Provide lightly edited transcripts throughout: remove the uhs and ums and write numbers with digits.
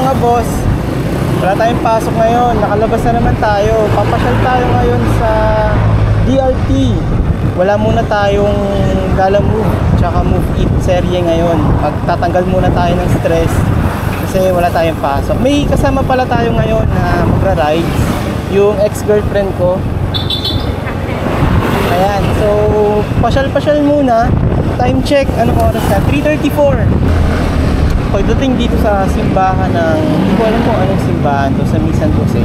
mga boss, wala tayong pasok ngayon. Nakalabas na naman tayo. Papasyal tayo ngayon sa DRT. Wala muna tayong Gala Move tsaka Move It serye ngayon. Magtatanggal muna tayo ng stress kasi wala tayong pasok. May kasama pala tayo ngayon na magra-ride, yung ex-girlfriend ko. Ayan, so pasyal-pasyal muna. Time check, anong oras na? 3:34. Pagdating dito sa simbahan ng, hindi ko alam kung anong simbahan to, sa San Jose,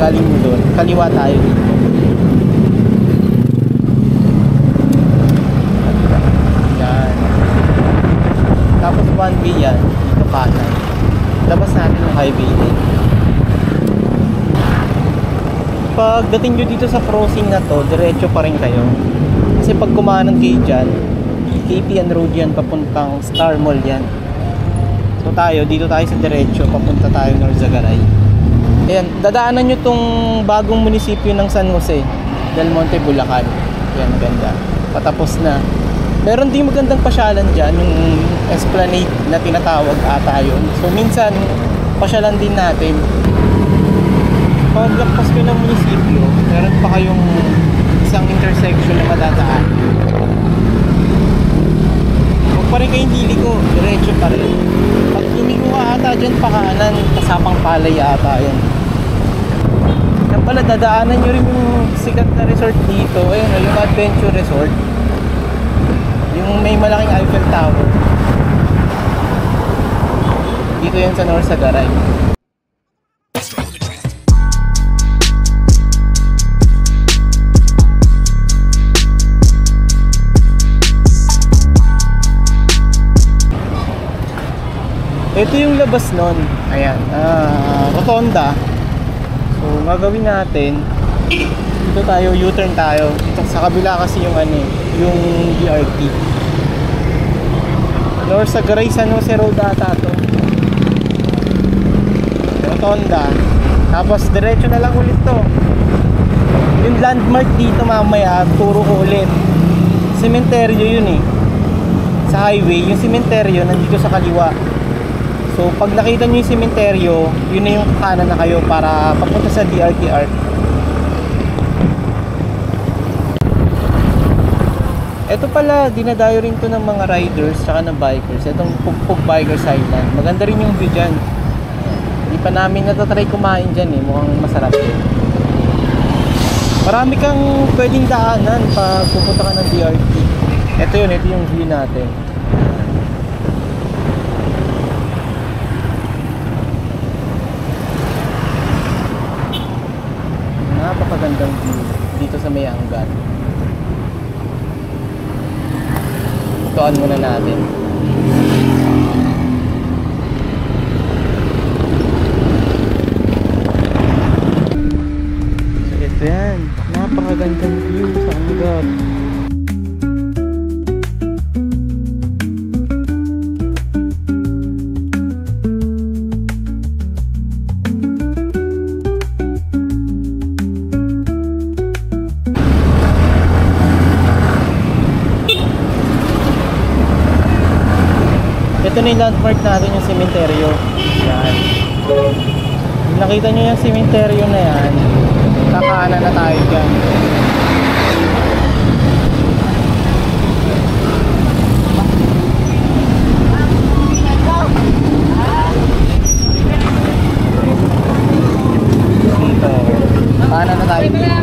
galing mo doon, kaliwa tayo dito. Yan. Tapos 1B yan, dito kanan. Labas natin yung highway din. Pagdating nyo dito sa crossing na to, diretso pa rin kayo. Kasi pag kumanan kayo dyan, KPN Road yan, papuntang Star Mall yan. So tayo, dito tayo sa diretso, papunta tayo ng Zagaray. Ayan, dadaanan nyo tong bagong munisipyo ng San Jose, Del Monte, Bulacan. Ayan, ganda. Patapos na. Meron din magandang pasyalan dyan, yung Esplanade na tinatawag ata yun. So minsan, pasyalan din natin. Paglapas ko ng munisipyo, meron pa kayong isang intersection na madadaan. Huwag pa rin kayong liliko, diretso pa rin. Pag lumiko ka ata dyan pa kanan, kasapang palay ata yun. Yan pala, dadaanan nyo rin yung sikat na resort dito. Ayun, yung Adventure Resort. Yung may malaking Eiffel Tower. Dito yan sa North Sagaray. Ito yung labas nun. Ayan, rotonda. So gagawin natin, dito tayo, U-turn tayo. Dito sa kabila kasi yung yung DRT. North Sagaray, San Jose Road ata to. Rotonda. Tapos diretso na lang ulit to. Yung landmark dito mamaya, turo ko ulit. Sementeryo yun eh. Sa highway, yung sementeryo nandito sa kaliwa. So pag nakita nyo yung sementeryo, yun na yung kanan na kayo para papunta sa DRT-ARC. Ito pala, dinadayo rin to ng mga riders tsaka ng bikers. Itong Pugpug Bikers Island. Maganda rin yung view dyan. Hindi pa namin natatry kumain dyan eh. Mukhang masarap yun. Marami kang pwedeng daanan pag pupunta ka ng DRT. Ito yun, ito yung view natin. Napakagandang view dito sa may hanggan. Tuan muna natin. So ito yan, napakagandang view sa hanggan. Ito na yung landmark natin, yung sementeryo. Yan. Kung nakita nyo yung sementeryo na yan, kakaanan na tayo dyan. Dito. Kanan na tayo dito.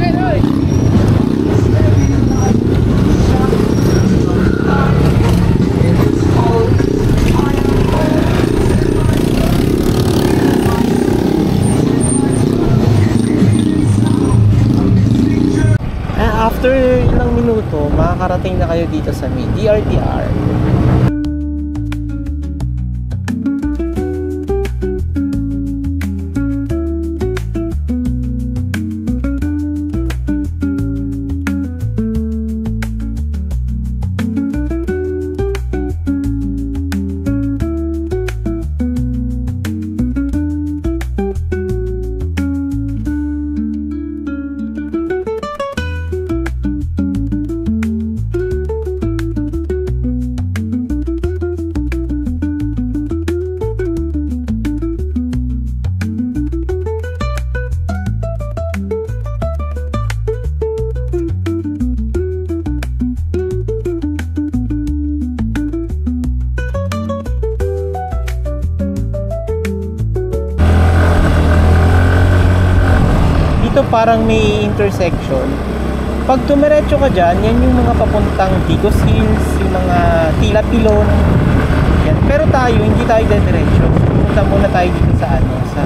After ilang minuto, makakarating na kayo dito sa DRT-ARC. dito parang may intersection. Pag dumiretso ka dyan, yan yung mga papuntang Digos Hills, yung mga Tila Pilon. Yan. Pero tayo, hindi tayo diretso. Punta muna tayo dito sa ano, sa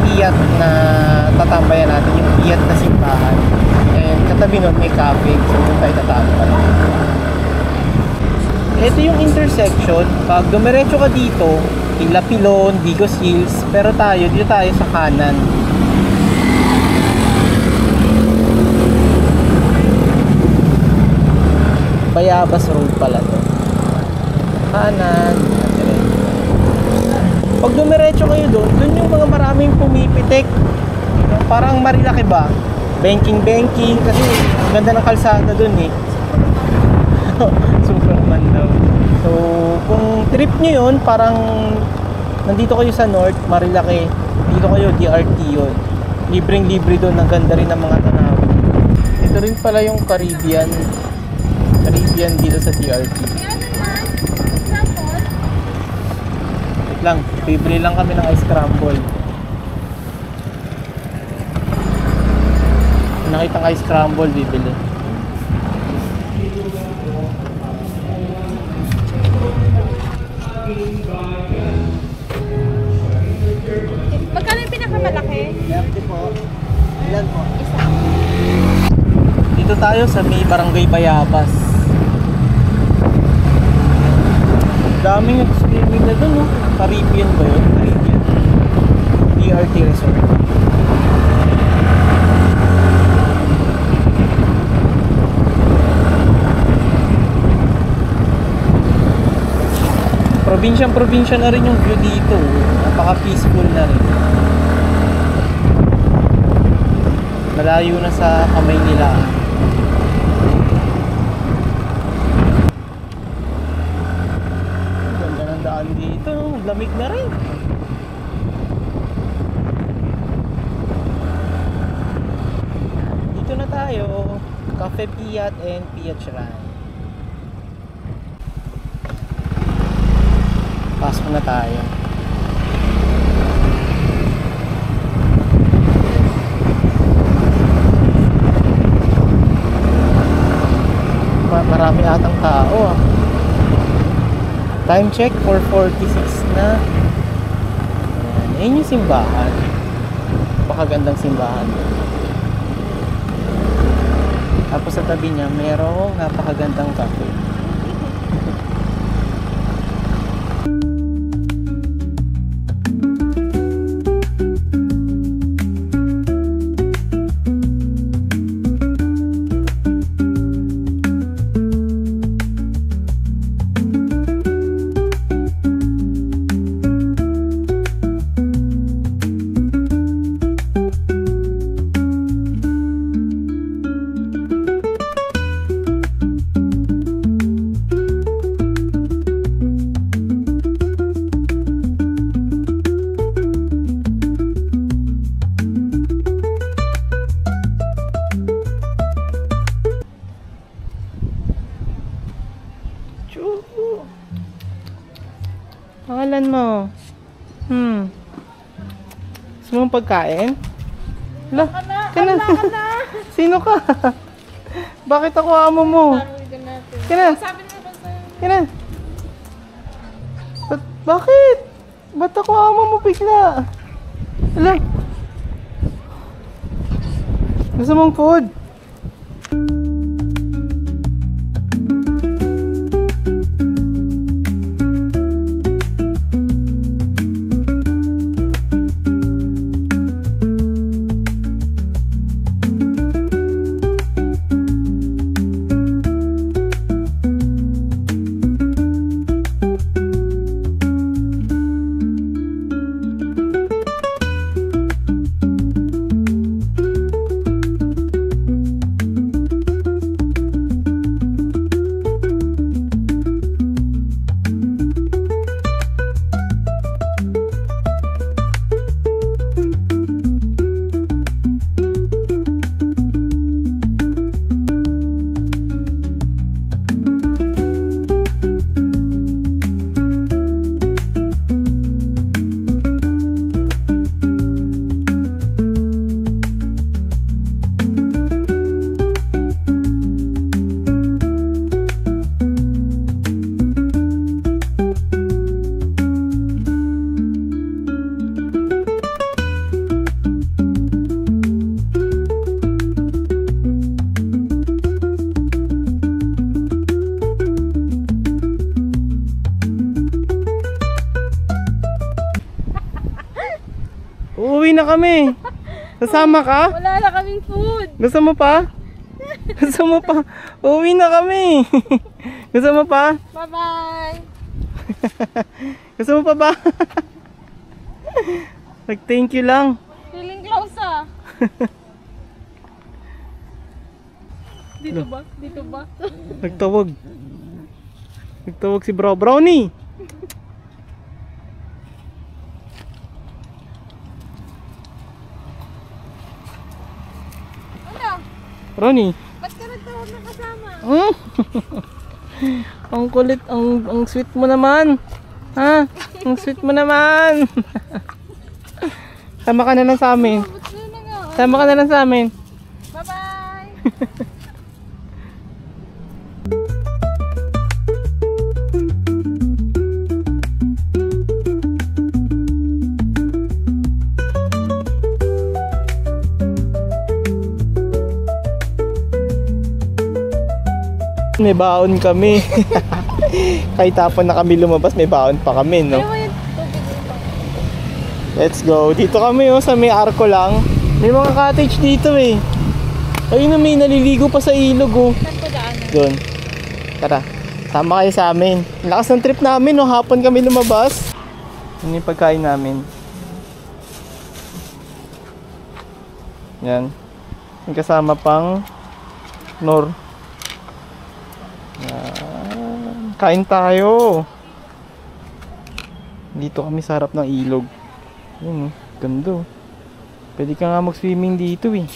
Piat na tatambayan natin, yung Piat na simbahan. And katabi nun may cafe, so doon tayo tatambay. Ito yung intersection. Pag dumiretso ka dito, Tila Pilon, Digos Hills, pero dito tayo sa kanan. Bayabas Road pala to. Kanan. Pag dumiretso kayo doon yung mga maraming pumipitik. Parang Marilaki ba? Banking kasi ang ganda ng kalsada doon eh. Superman daw. So, kung trip nyo yun, parang nandito kayo sa North, Marilaki, dito kayo, DRT yun. Libreng-libre doon, ang ganda rin ng mga tanawin. Ito rin pala yung Caribbean dito sa DRT. Wait lang, bibili lang kami ng ice scramble. Nakitang ice scramble, bibili. Magkano yung pinakamalaki? 30 po. Ilan po? Isa. Dito tayo sa may Barangay Bayabas. Daming nag-swimming na dun, no? Caribbean ba yun? Caribbean. DRT Resort. Probinsya na rin yung view dito. Napaka-peaceful na rin. Malayo na sa kamay nila. Ganda ng daan dito. Lamig na rin. Dito na tayo. Cafe Piat and Piat Shrine. Pasok na tayo. Marami atang tao ah. Time check 4:46 na. Ayan yung simbahan. Napakagandang simbahan. Tapos sa tabi niya merong napakagandang cafe. Pangalan mo? Gusto mong pagkain? Hala, kana. Sino ka? Bakit ako amo mo? Kana. Kana. Bakit? Ba't ako amo mo bigla? Hala. Gusto mong food? Uuwi na kami. Sasama ka? Wala na kaming food. Gusto mo pa? Gusto mo pa? Uuwi na kami. Gusto mo pa? Bye-bye. Gusto mo pa ba? Nag-thank you lang. Feeling close ah. Dito ba? Dito ba? Nagtawag. Nagtawag si Brownie. Ano? Brownie. Ba't ka nagtawag ng kasama? Ang kulit, ang sweet mo naman. Ha? Ang sweet mo naman. Sama ka na lang sa amin. Ba't na nga? Sama ka na lang sa amin. Bye-bye. May baon kami. Kahit tapon na kami lumabas, may baon pa kami, no? Ano mo yung tubig dito? Let's go. Dito kami, oh, sa may arko lang. May mga cottage dito, eh. Ayun na, may naliligo pa sa ilog, oh. Saan ko daanan? Doon. Tara, sama kayo sa amin. Ang lakas ng trip namin, no? Hapon kami lumabas. Yun yung pagkain namin. Yan. May kasama pang Nor. Yan. Kain tayo. Dito kami sa harap ng ilog. Yun, ganda. Pwede ka nga mag-swimming dito, eh.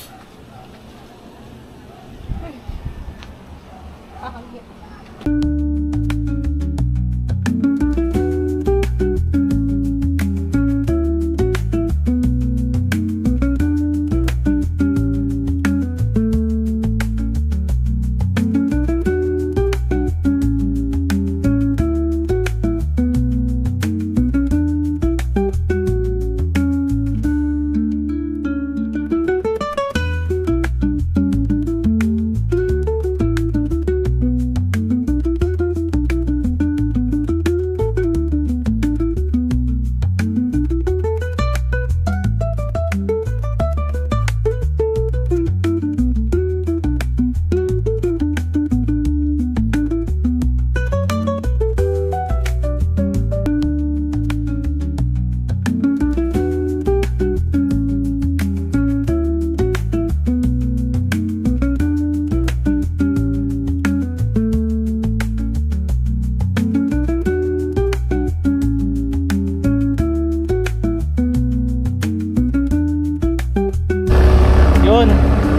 Yun,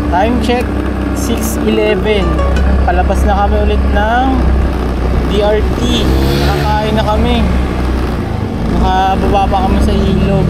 time check 6:11. Palabas na kami ulit ng DRT. Nakakain na kami. Nakababa pa kami sa ilog.